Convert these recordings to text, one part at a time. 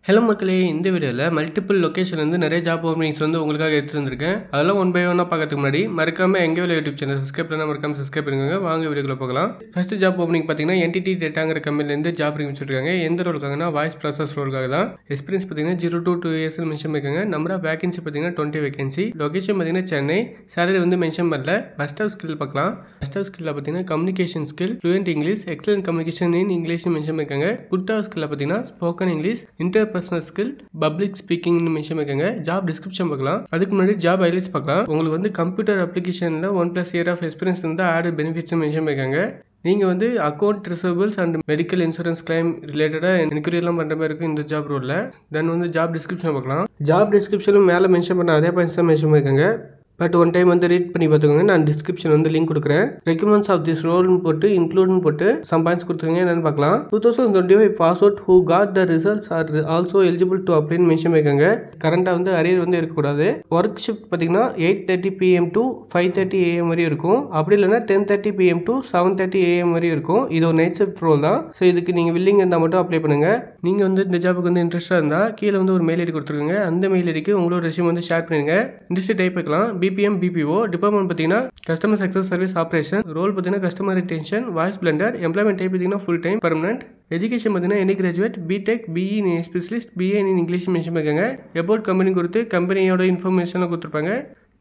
Hello மக்களே, இந்த வீடியோவில் மல்டிபிள் லொக்கேஷன் வந்து நிறைய ஜாப் ஓப்பனிங்ஸ் வந்து உங்களுக்காக எடுத்து வந்திருக்கேன். அதெல்லாம் ஒன் பை ஒன்னாக பார்க்கறதுக்கு முன்னாடி மறக்காமல் எங்கே வேலை யூடியூப் சேனல் சப்ஸ்கிரைப் பண்ணால் மறக்காமல் சப்ஸ்கிரைப் பண்ணுங்க. வாங்க வீடியோக்குள்ள போகலாம். ஃபர்ஸ்ட் ஜாப் ஓப்பனிங் பார்த்தீங்கன்னா என்டிடி டேட்டாங்கிற கம்பெனிலேருந்து ஜாப் வச்சுருக்காங்க. எந்த ரோலுக்காகனா வாய்ஸ் ப்ராசஸ் ரோலுக்காக தான். எக்ஸ்பீரியன்ஸ் பார்த்தீங்கன்னா 0 to 2 years மென்ஷன் பண்ணிருக்காங்க. நம்பர் ஆஃப் வேகன்சி பார்த்தீங்கன்னா 20 வேகன்சி. லொகேஷன் பார்த்தீங்கன்னா சென்னை. சேலரி வந்து மென்ஷன் பண்ணல. மஸ்ட் ஆஃப் ஸ்கில் பார்க்கலாம். மஸ்ட் ஆஃப் ஸ்கில்ல பார்த்தீங்கன்னா communication skill, fluent English, excellent communication இன் இங்கிலீஷ் மென்ஷன் பண்ணிருக்காங்க. குட் ஆஃப் ஸ்கில்ல பார்த்தீங்கன்னா spoken English, interpersonal skill, public speaking mention பண்ணிருக்காங்க. ஜாப் டிஸ்கிரிப்ஷன் பார்க்கலாம். அதுக்கு முன்னாடி ஜாப் ஹைலைட்ஸ் பார்க்கலாம். உங்களுக்கு வந்து கம்ப்யூட்டர் அப்ளிகேஷன்ல 1+ year ஆஃப் எக்ஸ்பீரியன்ஸ் இருந்தால் ஆட் பெனிஃபிட்ஸ் மென்ஷன் பண்ணிருக்காங்க. நீங்கள் வந்து account receivables and medical insurance claim ரிலேட்டடாக என்கொயரி எல்லாம் பண்ணுற மாதிரி இருக்கும் இந்த ஜாப் ரோலில். தென் வந்து ஜாப் டிஸ்கிரிப்ஷன் பார்க்கலாம். ஜாப் டிஸ்கிரிப்ஷனும் மேலே மென்ஷன் பண்ண அதே பாயிண்ட்ஸ் தான் மென்ஷன் பண்ணிருக்காங்க. பட் ஒன் டைம் வந்து ரீட் பண்ணி பார்த்துக்கோங்க. நான் டிஸ்கிரிப்ஷன் வந்து லிங்க் கொடுக்குறேன். ரெக்கமெண்ட்ஸ் ஆஃப் திஸ் ரோல்னு போட்டு இன்க்ளூட்னு போட்டு சம் பாயிண்ட்ஸ் கொடுத்துருங்க. என்னன்னு பார்க்கலாம். 2025 pass out who got the results are also eligible to அப்படின்னு மென்ஷன் பண்ணிருக்காங்க. கரண்டாக வந்து அரியர் வந்து இருக்கக்கூடாது. ஒர்க் ஷிஃப்ட் பார்த்தீங்கன்னா 8:30 PM to 5:30 AM வரையும் இருக்கும். அப்படி இல்லைன்னா 10:30 PM to 7:30 AM வரையும் இருக்கும். இது ஒரு நைட் ஷிஃப்ட் ரோல் தான். ஸோ இதுக்கு நீங்கள் வில்லிங் இருந்தால் மட்டும் அப்ளை பண்ணுங்க. நீங்கள் வந்து இந்த ஜாபுக்கு வந்து இன்ட்ரெஸ்ட்டாக இருந்தால் கீழே வந்து ஒரு மெயில் ஐடி கொடுத்துருங்க. அந்த மெயில் ஐடிக்கு உங்களோட ரெஸ்யூம் வந்து ஷேர் பண்ணுங்க. இண்டஸ்ட்ரி டைப் வைக்கலாம். BPM BPO. டிபார்ட்மெண்ட் பார்த்தீங்கன்னா customer success service operation. Role பார்த்தீங்கன்னா customer retention, voice blended. Employment type பார்த்தீங்கன்னா ஃபுல் டைம் பர்மனன்ட். எஜுகேஷன் பார்த்தீங்கன்னா any graduate, BTech, BE in specialist, BA in English mention பண்ணிருக்காங்க. About company கொடுத்து கம்பெனியோட இன்ஃபர்மேஷன்லாம் கொடுத்துருப்பாங்க.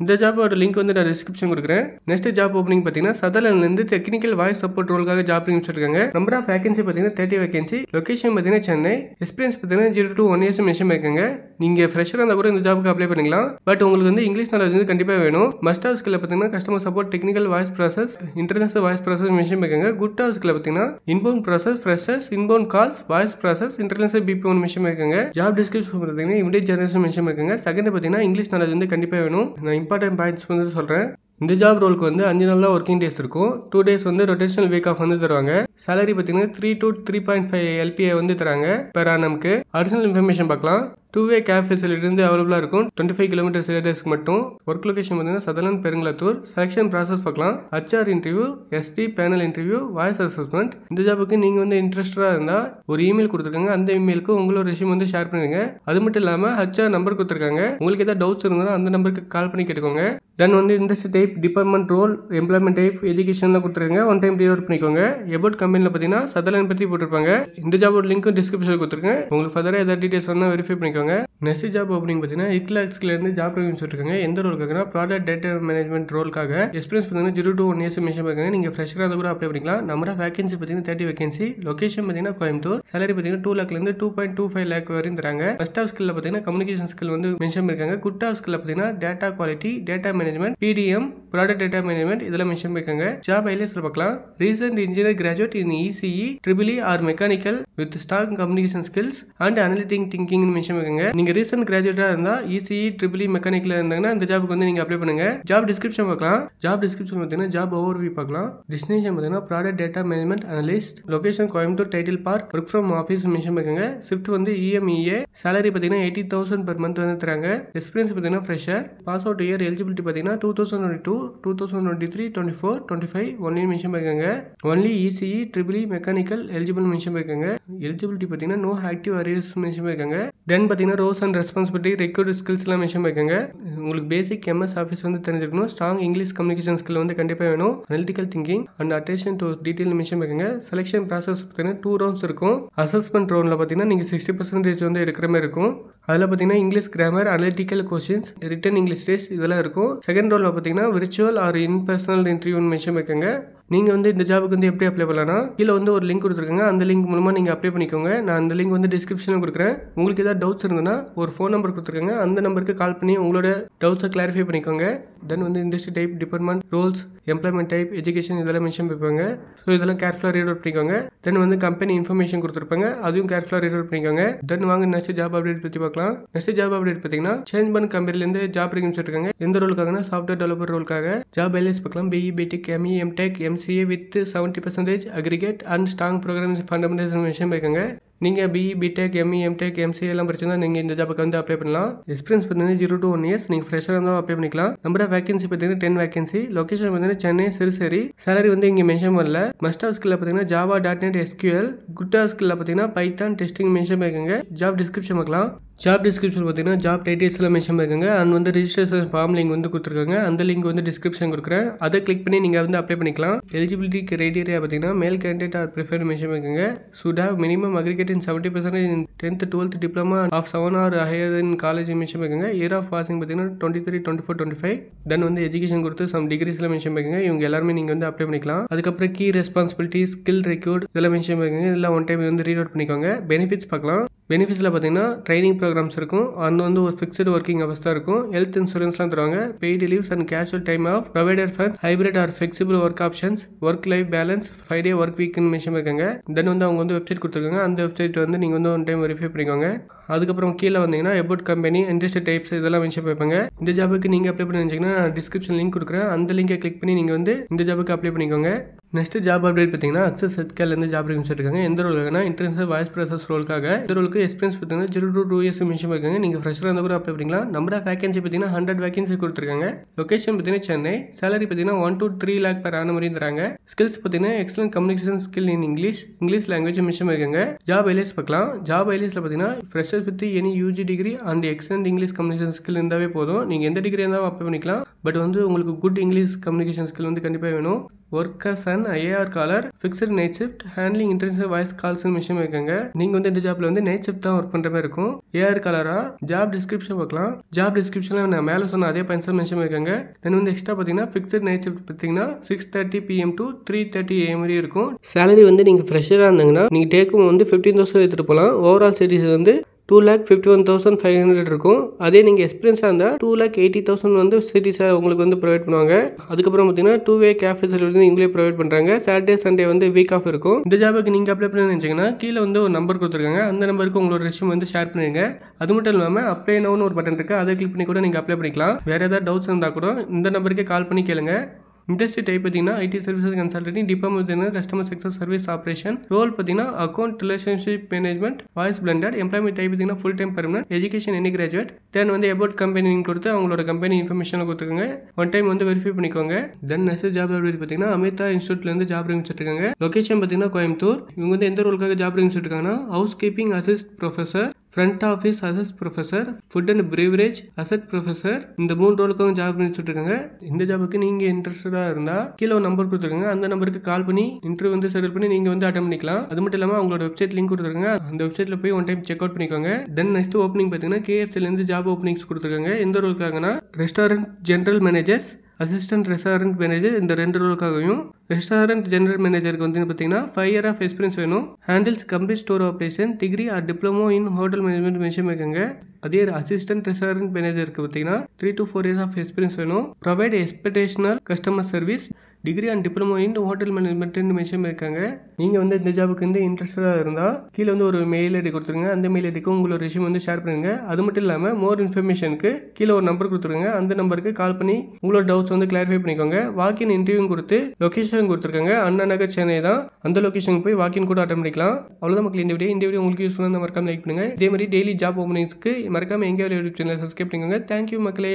இந்த ஜாபோட லிங்க் வந்து நான் டிஸ்கிரிப்ஷன் கொடுக்குறேன். நெக்ஸ்ட் ஜாப் ஓப்பனிங் பார்த்தீங்கன்னா சதர்லேருந்து டெக்னிக்கல் வாய்ஸ் சப்போர்ட் ரோலுக்காக ஜாப் வச்சிருக்காங்க. நம்பர் ஆஃப் வேகன்சி பார்த்தீங்கன்னா 30 வேகன்சி. லொகேஷன் பார்த்தீங்கன்னா சென்னை. எக்ஸ்பீரியன்ஸ் பார்த்தீங்கன்னா 0 to 1 years மென்ஷன் பண்ணிருக்காங்க. நீங்கள் ஃப்ரெஷராக இருந்தால் கூட இந்த ஜாபுக்கு அப்ளை பண்ணிக்கலாம். பட் உங்களுக்கு வந்து இங்கிலீஷ் நாலேஜ் வந்து கண்டிப்பாக வேணும். மஸ்ட் ஆஃப் ஸ்கில் பார்த்தீங்கன்னா customer support, technical voice process, international voice process mention பண்ணிருக்காங்க. குட் ஆஃப் ஸ்கில் பார்த்தீங்கன்னா inbound process, freshers, inbound calls, voice process, international BPO mention பண்ணிருக்காங்க. ஜாப் டிஸ்கிரிப்ஷன் பார்த்தீங்கன்னா இமிடியட் ஜெனரேஷன் மென்ஷன் பண்ணிருக்காங்க. Second பார்த்தீங்கன்னா English knowledge வந்து கண்டிப்பாக வேணும். நான் இம்பார்ட்டன்ட் பாயிண்ட்ஸ் வந்து சொல்கிறேன். இந்த ஜாப் ரோலுக்கு வந்து 5 நாள் தான் ஒர்க்கிங் டேஸ் இருக்கும். 2 days வந்து ரொட்டேஷனல் வீக் ஆஃப் வந்து தருவாங்க. சேலரி பார்த்தீங்கன்னா 3 to 3.5 LPA வந்து தராங்க பெர் ஆனம்க்கு. அடிஷனல் இன்ஃபர்மேஷன் பார்க்கலாம். 2-way கேப் ஃபெசிலிட்டி வந்து அவைலபிளாக இருக்கும். 25 கிலோமீட்டர் ரேடியஸ்க்கு மட்டும். ஒர்க் லொகேஷன் பார்த்தீங்கன்னா சதர்லேண்ட் பெருங்கலத்தூர். செலக்ஷன் ப்ராசஸ் பார்க்கலாம். HR interview, ST panel interview, voice assessment. இந்த ஜாபுக்கு நீங்கள் வந்து இன்ட்ரெஸ்டாக இருந்தால் ஒரு இமெயில் கொடுத்துருக்காங்க. அந்த இமெயிலுக்கு உங்களோட ரெஸ்யூம் வந்து ஷேர் பண்ணுங்க. அது மட்டும் இல்லாமல் HR நம்பர் கொடுத்துருக்காங்க. உங்களுக்கு ஏதாவது டவுட்ஸ் இருந்தாலும் அந்த நம்பருக்கு கால் பண்ணி கேட்டுக்கோங்க. தென் வந்து industry type, department role, employment type, எஜுகேஷன்லாம் கொடுத்துருக்காங்க. ஒன் டைம் ரீட் பண்ணிக்கோங்க. எபவுட் கம்பெனியில் பார்த்தீங்கன்னா சதர்லேண்ட் பற்றி போட்டிருப்பாங்க. இந்த ஜாபோட லிங்க் டிஸ்கிரிப்ஷனில் கொடுத்துருக்கேன். உங்களுக்கு ஃபர்தராக ஏதாவது டீடைல்ஸ் வேணால் வெரிஃபை பண்ணிக்கோங்க. நெக்ஸ்ட் ஜாப் ஓப்பனிங் பார்த்தீங்கன்னா இக்லாக்ஸ்லேருந்து ஜாப் சொல்லிருக்காங்க. எந்த ரோலுக்காகனா ப்ராடக்ட் டேட்டா மேனேஜ்மெண்ட் ரோலுக்காக. எக்ஸ்பீரியன்ஸ் பார்த்தீங்கன்னா 0 to 1 years மென்ஷன் பண்ணிருக்காங்க. நீங்கள் ஃப்ரெஷராக இருந்தால் கூட அப்ளை பண்ணிக்கலாம். நம்பர் ஆஃப் வேகன்சி பார்த்தீங்கன்னா 30 வேகன்சி. லொகேஷன் பார்த்தீங்கன்னா கோயம்புத்தூர். சேலரி பார்த்தீங்கன்னா 2 lakhலேருந்து 2.25 lakh வரையும் தராங்க. ஃபர்ஸ்ட் ஆஃப் ஸ்கில்ல பார்த்தீங்கன்னா கம்யூனிகேஷன் ஸ்கில் வந்து மென்ஷன் பண்ணிருக்காங்க. குட் ஆஃப் ஸ்கில்ல பார்த்தீங்கன்னா data quality, data management, PDM, product data management இதெல்லாம் மென்ஷன் பண்ணிருக்காங்க. ஜாப் ஹைலைட்ஸ்ல பார்க்கலாம். Recent engineer graduate in ECE, EEE R mechanical with strong communication skills and analytic thinking mention பண்ணிருக்காங்க. நீங்க recent கிராஜுவேட்டா இருந்தா ECE, EEE மெக்கானிக்கல் இருந்தாங்கன்னா இந்த ஜாபுக்கு வந்து நீங்க அப்ளை பண்ணுங்க. ஜாப் டிஸ்கிரிப்ஷன் பார்க்கலாம். ஜாப் டிஸ்கிரிப்ஷன் பார்த்தீங்கன்னா ஜாப் ஓவர்வியூ பார்க்கலாம். டெஸ்டினேஷன் பார்த்தீங்கன்னா product data management analyst. Location Coimbatore, Tidel Park, work from office mention பண்ணிருக்காங்க. ஷிஃப்ட் வந்து EMEA. சேலரி பார்த்தீங்கன்னா 80,000 per month வந்து தராங்க. எக்ஸ்பீரியன்ஸ் பார்த்தீங்கன்னா fresher. Pass out year eligibility பார்த்தீங்கன்னா 2022, 2023, 24, 25 ஒன்லி மென்ஷன் பண்ணிருக்காங்க. Only ECE, EEE mechanical eligible mention பண்ணிருக்காங்க. எலிஜிபிலிட்டி பார்த்தீங்கன்னா நோ ஆக்டிவ் அரியர்ஸ் மென்ஷன் பண்ணிருக்காங்க. தென் பார்த்தீங்கன்னா roles and responsibility, recruit skills எல்லாம் மென்ஷன் பண்ணிருக்காங்க. உங்களுக்கு பேசிக் MS ஆஃபீஸ் வந்து தெரிஞ்சிருக்கணும். ஸ்ட்ராங் இங்கிலீஷ் கம்யூனிகேஷன் ஸ்கில் வந்து கண்டிப்பாக வேணும். Analytical thinking and attention to detail mention பண்ணிருக்காங்க. செலக்ஷன் ப்ராசஸ் பார்த்தீங்கன்னா 2 rounds இருக்கும். அசஸ்மெண்ட் ரவுண்டில் பார்த்தீங்கன்னா நீங்கள் 60% வந்து எடுக்கிற மாதிரி இருக்கும். அதில் பார்த்தீங்கன்னா English grammar, analytical questions, return English test இதெல்லாம் இருக்கும். செகண்ட் ரவுண்டில் பார்த்தீங்கன்னா விர்ச்சுவல் ஆர் இன் பர்சனல் இன்டர்வியூன்னு மென்ஷன் பண்ணிருக்காங்க. நீங்கள் வந்து இந்த ஜாபுக்கு வந்து எப்படி அப்ளை பண்ணலாம்னா கீழே வந்து ஒரு லிங்க் கொடுத்துருக்காங்க. அந்த லிங்க் மூலமாக நீங்கள் அப்ளை பண்ணிக்கோங்க. நான் அந்த லிங்க் வந்து டிஸ்கிரிப்ஷனில் கொடுக்குறேன். உங்களுக்கு ஏதாவது டவுட்ஸ் இருந்ததுன்னா ஒரு ஃபோன் நம்பர் கொடுத்துருக்காங்க. அந்த நம்பருக்கு கால் பண்ணி உங்களோட டவுட்ஸை கிளாரிஃபை பண்ணிக்கோங்க. தென் வந்து industry type, department, roles, employment type, education இதெல்லாம் மென்ஷன் பண்ணிப்பாங்க. ஸோ இதெல்லாம் கேர்ஃபுல்லாக ரீட் அவுட் பண்ணிக்கோங்க. தென் வந்து கம்பெனி இன்ஃபர்மேஷன் கொடுத்துருப்பாங்க. அதையும் கேர்ஃபுல்லாக ரீட் அவுட் பண்ணிக்கோங்க. தென் வாங்க நெக்ஸ்ட் ஜாப் அப்டேட் பற்றி பார்க்கலாம். நெக்ஸ்ட் ஜாப் அப்டேட் பார்த்தீங்கன்னா சேஞ்ச் பண்ண கம்பெனிலேருந்து ஜாப் வச்சிருக்காங்க. எந்த ரோலுக்காகனா சாஃப்ட்வேர் டெவலப்பர் ரோலுக்காக. ஜாப் ஹைலைட்ஸ் பார்க்கலாம். BE, BTech, ME, MTech, MCA with 70% aggregate and strong programming fundamentals mention பண்ணிருக்காங்க. நீங்கள் BE BTech ME MTech MCA எல்லாம் படிச்சிருந்தா நீங்கள் இந்த ஜாபுக்கு வந்து அப்ளை பண்ணலாம். எக்ஸ்பீரியன்ஸ் பார்த்தீங்கன்னா 0 to 1 years. நீங்கள் ஃப்ரெஷராக இருந்தால் அப்ளை பண்ணிக்கலாம். நம்பர் ஆஃப் வேகன்சி பார்த்தீங்கன்னா 10 வேகன்சி. லொகேஷன் பார்த்தீங்கன்னா சென்னை சிறுசேரி. சேலரி வந்து இங்கே மென்ஷன் பண்ணல. மஸ்ட் ஆஃப் ஸ்கில்ல பார்த்தீங்கன்னா Java .NET SQL. Good have ஸ்கில்ல பார்த்தீங்கன்னா பைத்தான் டெஸ்டிங் மென்ஷன் பண்ணிருக்காங்க. ஜாப் டிஸ்கிரிப்ஷன் பார்க்கலாம். ஜாப் டிஸ்கிரிப்ஷன் பார்த்தீங்கன்னா ஜாப் டைட்டில்ஸ்லாம் மென்ஷன் பண்ணிருக்காங்க. அண்ட் வந்து ரிஜிஸ்ட்ரேஷன் ஃபார்ம் லிங்க் வந்து கொடுத்துருக்காங்க. அந்த லிங்க் வந்து டிஸ்கிரிப்ஷன் கொடுக்குறேன். அதை கிளிக் பண்ணி நீங்கள் வந்து அப்ளை பண்ணிக்கலாம். எலிஜிபிலிட்டி கிரைட்டீரியா பார்த்தீங்கன்னா மேல் கேண்டிடேட் ஆர் ப்ரிஃபர்ட் மென்ஷன் பண்ணிருக்காங்க. Should have minimum aggregate in 70% in 10th 12th diploma of 7 or higher in college mention பண்ணிருக்காங்க. இயர் ஆஃப் பாசிங் பார்த்தீங்கன்னா 23 24 25. தென் வந்து எஜுகேஷன் கொடுத்து சம் டிகிரிஸ்லாம் மென்ஷன் பண்ணிருக்காங்க. இவங்க எல்லாருமே நீங்கள் வந்து அப்ளை பண்ணிக்கலாம். அதுக்கப்புறம் கீ ரெஸ்பான்சிபிலிட்டி ஸ்கில் ரெக்யூர்ட் இதெல்லாம் மென்ஷன் பண்ணிருக்காங்க. இதெல்லாம் ஒன் டைம் வந்து ரீட் அவுட் பண்ணிக்கோங்க. பெனிஃபிட்ஸ் பார்க்கலாம். பெனிஃபிட்ஸில் பார்த்தீங்கன்னா ட்ரைனிங் ப்ரோக்ராம்ஸ் இருக்கும். அந்த வந்து ஒரு ஃபிக்ஸ்டு ஒர்க்கிங் அவர்ஸ் தான் இருக்கும். ஹெல்த் இன்சூரன்ஸ்லாம் தருவாங்க. Paid leaves and casual time off provider funds hybrid or flexible work options work life balance 5 day work வீக்னு மென்ஷன் பண்ணிருக்காங்க. தென் வந்து அவங்க வந்து வெப்சைட் கொடுத்துருக்காங்க. அந்த வெப்சைட் வந்து நீங்கள் வந்து ஒன் டைம் வெரிஃபை பண்ணிக்கோங்க. அதுக்கப்புறம் கீழே வந்தீங்கன்னா அபவுட் கம்பெனி இண்டஸ்ட்ரி டைப்ஸ் இதெல்லாம் மென்ஷன் பண்ணிருப்பாங்க. இந்த ஜாபுக்கு நீங்கள் அப்ளை பண்ணி வச்சிங்கன்னா டிஸ்கிரிப்ஷன் லிங்க் கொடுக்குறேன். அந்த லிங்கை கிளிக் பண்ணி நீங்கள் வந்து இந்த ஜாபுக்கு அப்ளை பண்ணிக்கோங்க. நெக்ஸ்ட் ஜாப் அப்டேட் பார்த்தீங்கன்னா அக்சஸ் ஹெல்த்கேர்லேருந்து ஜாப் இருக்காங்க. எந்த ரோலுக்கான இன்டர்நேஷனல் வாய்ஸ் ப்ராசஸ் ரோலுக்காக. இந்த ரோலுக்கு எக்ஸ்பீரியன்ஸ் பார்த்தீங்கன்னா 0 to 2 years மென்ஷன் பண்ணிருக்காங்க. நீங்கள் ஃப்ரெஷராக இருந்தால் கூட அப்ளை பண்ணிக்கலாம். நம்பர் ஆஃப் வேகன்சி பார்த்தீங்கன்னா 100 வேகன்சி கொடுத்துருக்காங்க. லொகேஷன் பார்த்தீங்கன்னா சென்னை. சேலரி பார்த்தீங்கன்னா 1 to 3 lakh per annum மாதிரி தராங்க. ஸ்கில்ஸ் பார்த்தீங்கன்னா excellent communication skill in English language mention பண்ணிருக்காங்க. ஜாப் ஹைலைட்ஸ் பார்க்கலாம். ஜாப் ஹைலைட்ஸில் பார்த்தீங்கன்னா freshers with any UG degree and excellent English communication skill இருந்தாவே போதும். நீங்கள் எந்த டிகிரி இருந்தாலும் அப்ளை பண்ணிக்கலாம். பட் வந்து உங்களுக்கு குட் இங்கிலீஷ் கம்யூனிகேஷன் ஸ்கில் வந்து கண்டிப்பாக வேணும். Work as an IAR caller fixed night shift handling international voice calls mention பண்ணிருக்காங்க. நீங்கள் வந்து இந்த ஜாப்ல வந்து நைட் ஷிஃப்ட் தான் ஒர்க் பண்ணுற மாதிரி இருக்கும். AR cholera. ஜாப் டிஸ்கிரிப்ஷன் பார்க்கலாம். ஜாப் டிஸ்கிரிப்ஷனில் நான் மேலே சொன்ன அதே பாயிண்ட்ஸ் மென்ஷன் பண்ணிருக்காங்க. தென் வந்து எக்ஸ்ட்ரா பார்த்தீங்கன்னா ஃபிக்ஸ்டு நைட் ஷிஃப்ட் பார்த்தீங்கன்னா 6:30 PM to 3:30 AM வரையும் இருக்கும். சேலரி வந்து நீங்கள் ஃப்ரெஷராக இருந்தீங்கன்னா நீங்கள் டேக்கும் வந்து 15,000 எடுத்துகிட்டு போகலாம். ஓவரால் சேலரி வந்து 2,51,500 இருக்கும். அதே நீங்கள் எக்ஸ்பீரியன்ஸாக இருந்தால் 2,80,000 வந்து சிட்டிஸாக உங்களுக்கு வந்து ப்ரொவைட் பண்ணுவாங்க. அதுக்கப்புறம் பார்த்தீங்கன்னா 2-way கேஃபே ஃபெசிலிட்டி நீங்களே ப்ரொவைட் பண்ணுறாங்க. சாட்டர்டே சண்டே வந்து வீக் ஆஃப் இருக்கும். இந்த ஜாபுக்கு நீங்கள் அப்ளை பண்ணி நினச்சிங்கன்னா கீழே வந்து ஒரு நம்பர் கொடுத்துருக்காங்க. அந்த நம்பருக்கு உங்களோட ரெஸ்யூம் வந்து ஷேர் பண்ணிடுங்க. அது மட்டும் இல்லாமல் அப்ளை நவுன்னு ஒரு பட்டன் இருக்குது. அதை கிளிக் பண்ணி கூட நீங்கள் அப்ளை பண்ணிக்கலாம். வேறு ஏதாவது டவுட்ஸ் இருந்தால் கூட இந்த நம்பருக்கே கால் பண்ணி கேளுங்க. இண்டஸ்ட்ரி டைப் பார்த்தீங்கன்னா ஐடி சர்வீசஸ் கன்சல்டன்ட். டிபார்ட்மெண்ட் பார்த்தீங்கன்னா customer success service operation. Role பார்த்தீங்கன்னா account relationship management voice blended. Employment type பார்த்தீங்கன்னா full time permanent. Education any graduate. Then வந்து அபவுட் கம்பெனி கொடுத்து அவங்களோட கம்பெனி இன்ஃபர்மேஷன் கொடுத்துருக்காங்க. ஒன் டைம் வந்து verify பண்ணிக்கோங்க. தென் நெக்ஸ்ட் ஜாப் பார்த்தீங்கன்னா அமிர்தா இன்ஸ்டியூட்லேருந்து ஜாப் இருக்காங்க. லொகேஷன் பார்த்தீங்கன்னா கோயம்புத்தூர். இவங்க வந்து எந்த ரோலுக்காக ஜாப் இருக்காங்கன்னா house keeping assist professor, front office assist professor, food and beverage assist professor. இந்த 3 ரோலுக்கும் ஜாப் இருக்காங்க. இந்த ஜாபுக்கு நீங்கள் இன்ட்ரெஸ்டடாக இருந்தால் கீழே ஒரு நம்பர் கொடுத்துருக்காங்க. அந்த நம்பருக்கு கால் பண்ணி இன்டர்வியூ வந்து செட்டில் பண்ணி நீங்கள் வந்து அட்டன் பண்ணிக்கலாம். அது மட்டும் இல்லாமல் அவங்களோட வெப்சைட் லிங்க் கொடுத்துருக்காங்க. அந்த வெப்சைட்டில் போய் ஒன் டைம் செக் அவுட் பண்ணிக்கோங்க. தென் நெக்ஸ்ட் ஓப்பனிங் பார்த்தீங்கன்னா KFCலேருந்து ஜாப் ஓப்பனிங்ஸ் கொடுத்துருக்காங்க. எந்த ரோலுக்காகனா restaurant general managers, assistant restaurant manager. இந்த 2 ரோலுக்காகவும் ரெஸ்டாரண்ட் ஜெனரல் மேனேஜருக்கு வந்து பார்த்தீங்கன்னா 5 years ஆஃப் எக்ஸ்பீரியன்ஸ் வேணும். Handles complete store operation degree R diploma in hotel management mention பண்ணிருக்காங்க. அதே அசிஸ்டன்ட் ரெஸ்டாரண்ட் மேனேஜருக்கு பார்த்தீங்கன்னா 3 to 4 years ஆஃப் எக்ஸ்பீரியன்ஸ் வேணும். Provide exceptional customer service degree and diploma in hotel மேனேஜ்மெண்ட்னு மென்ஷன் பண்ணிருக்காங்க. நீங்கள் வந்து இந்த ஜாபுக்கு வந்து இன்ட்ரெஸ்டடாக இருந்தால் கீழே வந்து ஒரு மெயில் ஐடி கொடுத்துருங்க. அந்த மெயில் ஐடிக்கு உங்களோட ரெஸ்யூம் வந்து ஷேர் பண்ணுங்க. அது மட்டும் இல்லாமல் மோர் இன்ஃபர்மேஷனுக்கு கீழே ஒரு நம்பர் கொடுத்துருங்க. அந்த நம்பருக்கு கால் பண்ணி உங்களோட டவுட்ஸ் வந்து கிளாரிஃபை பண்ணிக்கோங்க. வாக்கின் இன்டர்வியூ கொடுத்து லொகேஷன் கொடுத்துருக்காங்க. அண்ணா நகர் சென்னை தான். அந்த லொகேஷனுக்கு போய் வாக்கின் கூட அட்டன் பண்ணிக்கலாம். அவ்வளோதான் மக்கள் இந்த வீடியோ உங்களுக்கு யூஸ்ஃபுல்லாக இருந்தால் மறக்காம லைக் பண்ணுங்க. இதே மாதிரி டெய்லி ஜாப் ஓப்பனிங்ஸ்க்கு மறக்காம எங்கே யூடியூப் சேனலை சப்ஸ்கிரைப் பண்ணிக்கோங்க. தேங்க்யூ மக்களே.